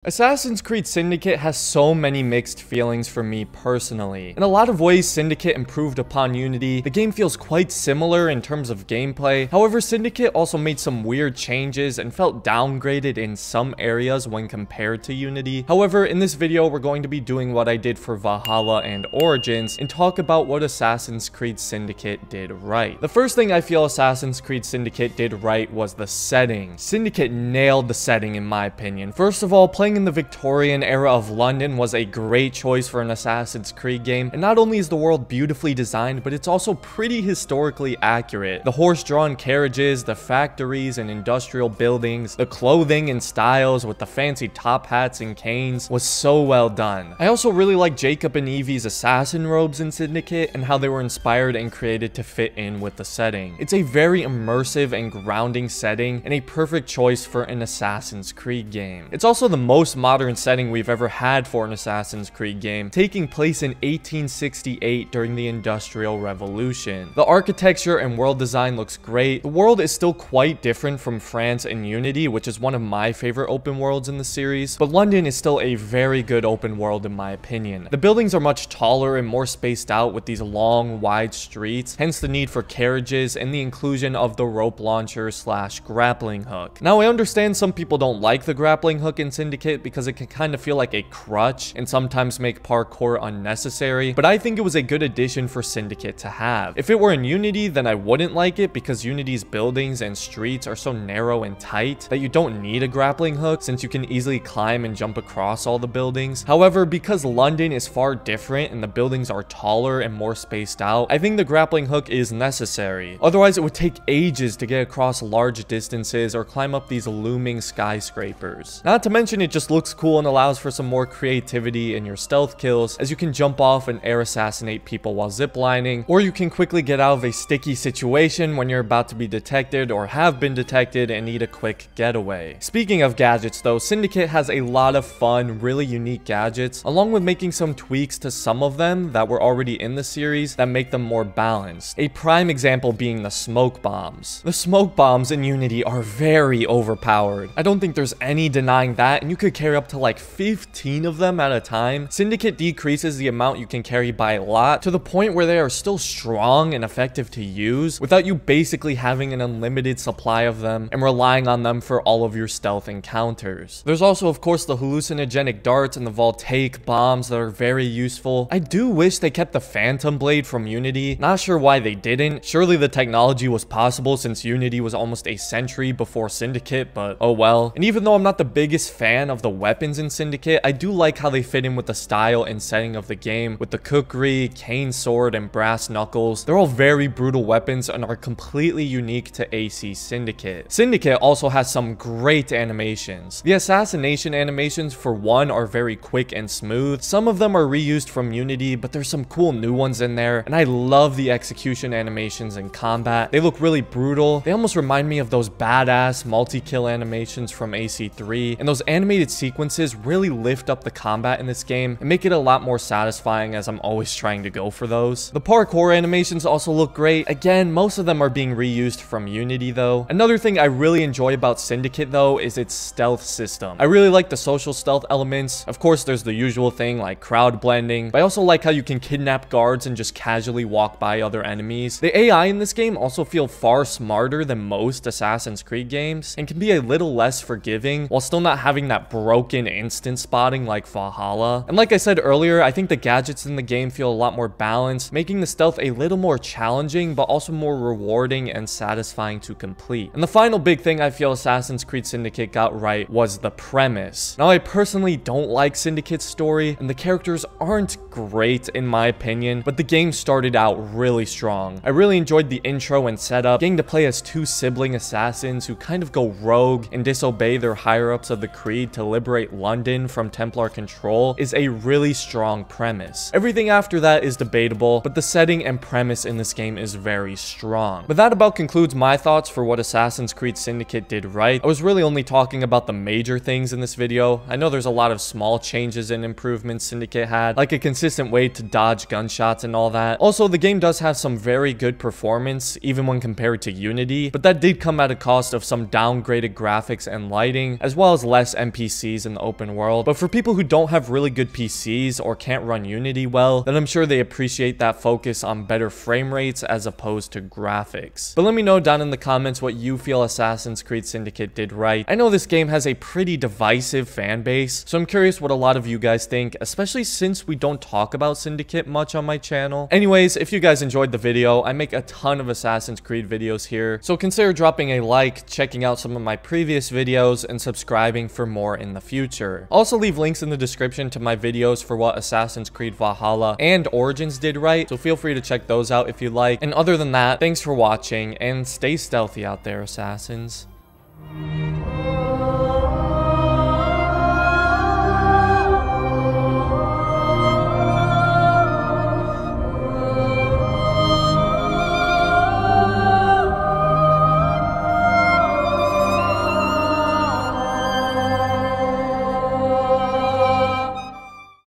Assassin's Creed Syndicate has so many mixed feelings for me personally. In a lot of ways, Syndicate improved upon Unity. The game feels quite similar in terms of gameplay. However, Syndicate also made some weird changes and felt downgraded in some areas when compared to Unity. However, in this video, we're going to be doing what I did for Valhalla and Origins and talk about what Assassin's Creed Syndicate did right. The first thing I feel Assassin's Creed Syndicate did right was the setting. Syndicate nailed the setting in my opinion. First of all, playing in the Victorian era of London was a great choice for an Assassin's Creed game, and not only is the world beautifully designed, but it's also pretty historically accurate. The horse-drawn carriages, the factories and industrial buildings, the clothing and styles with the fancy top hats and canes was so well done. I also really like Jacob and Evie's assassin robes in Syndicate and how they were inspired and created to fit in with the setting. It's a very immersive and grounding setting and a perfect choice for an Assassin's Creed game. It's also the most modern setting we've ever had for an Assassin's Creed game, taking place in 1868 during the Industrial Revolution. The architecture and world design looks great. The world is still quite different from France and Unity, which is one of my favorite open worlds in the series, but London is still a very good open world in my opinion. The buildings are much taller and more spaced out with these long, wide streets, hence the need for carriages and the inclusion of the rope launcher / grappling hook. Now, I understand some people don't like the grappling hook in Syndicate because it can kind of feel like a crutch and sometimes make parkour unnecessary, but I think it was a good addition for Syndicate to have. If it were in Unity, then I wouldn't like it because Unity's buildings and streets are so narrow and tight that you don't need a grappling hook since you can easily climb and jump across all the buildings. However, because London is far different and the buildings are taller and more spaced out, I think the grappling hook is necessary. Otherwise, it would take ages to get across large distances or climb up these looming skyscrapers. Not to mention, it just looks cool and allows for some more creativity in your stealth kills, as you can jump off and air assassinate people while ziplining, or you can quickly get out of a sticky situation when you're about to be detected or have been detected and need a quick getaway. Speaking of gadgets though, Syndicate has a lot of fun, really unique gadgets, along with making some tweaks to some of them that were already in the series that make them more balanced. A prime example being the smoke bombs. The smoke bombs in Unity are very overpowered. I don't think there's any denying that, and you could carry up to like 15 of them at a time. Syndicate decreases the amount you can carry by a lot to the point where they are still strong and effective to use without you basically having an unlimited supply of them and relying on them for all of your stealth encounters. There's also of course the hallucinogenic darts and the voltaic bombs that are very useful. I do wish they kept the phantom blade from Unity. Not sure why they didn't. Surely the technology was possible since Unity was almost a century before Syndicate, but oh well. And even though I'm not the biggest fan of the weapons in Syndicate, I do like how they fit in with the style and setting of the game with the kukri, cane sword, and brass knuckles. They're all very brutal weapons and are completely unique to AC Syndicate. Syndicate also has some great animations. The assassination animations for one are very quick and smooth. Some of them are reused from Unity, but there's some cool new ones in there, and I love the execution animations in combat. They look really brutal. They almost remind me of those badass multi-kill animations from AC3, and those animated sequences really lift up the combat in this game and make it a lot more satisfying, as I'm always trying to go for those. The parkour animations also look great. Again, most of them are being reused from Unity though. Another thing I really enjoy about Syndicate though is its stealth system. I really like the social stealth elements. Of course, there's the usual thing like crowd blending, but I also like how you can kidnap guards and just casually walk by other enemies. The AI in this game also feel far smarter than most Assassin's Creed games and can be a little less forgiving while still not having that broken instant spotting like Valhalla. And like I said earlier, I think the gadgets in the game feel a lot more balanced, making the stealth a little more challenging but also more rewarding and satisfying to complete. And the final big thing I feel Assassin's Creed Syndicate got right was the premise. Now, I personally don't like Syndicate's story and the characters aren't great in my opinion, but the game started out really strong. I really enjoyed the intro and setup. Getting to play as two sibling assassins who kind of go rogue and disobey their higher-ups of the Creed to liberate London from Templar control is a really strong premise. Everything after that is debatable, but the setting and premise in this game is very strong. But that about concludes my thoughts for what Assassin's Creed Syndicate did right. I was really only talking about the major things in this video. I know there's a lot of small changes and improvements Syndicate had, like a consistent way to dodge gunshots and all that. Also, the game does have some very good performance, even when compared to Unity, but that did come at a cost of some downgraded graphics and lighting, as well as less NPC PCs in the open world, but for people who don't have really good PCs or can't run Unity well, then I'm sure they appreciate that focus on better frame rates as opposed to graphics. But let me know down in the comments what you feel Assassin's Creed Syndicate did right. I know this game has a pretty divisive fan base, so I'm curious what a lot of you guys think, especially since we don't talk about Syndicate much on my channel. Anyways, if you guys enjoyed the video, I make a ton of Assassin's Creed videos here, so consider dropping a like, checking out some of my previous videos, and subscribing for more in the future. Also leave links in the description to my videos for what Assassin's Creed Valhalla and Origins did right, so feel free to check those out if you like. And other than that, thanks for watching, and stay stealthy out there, assassins.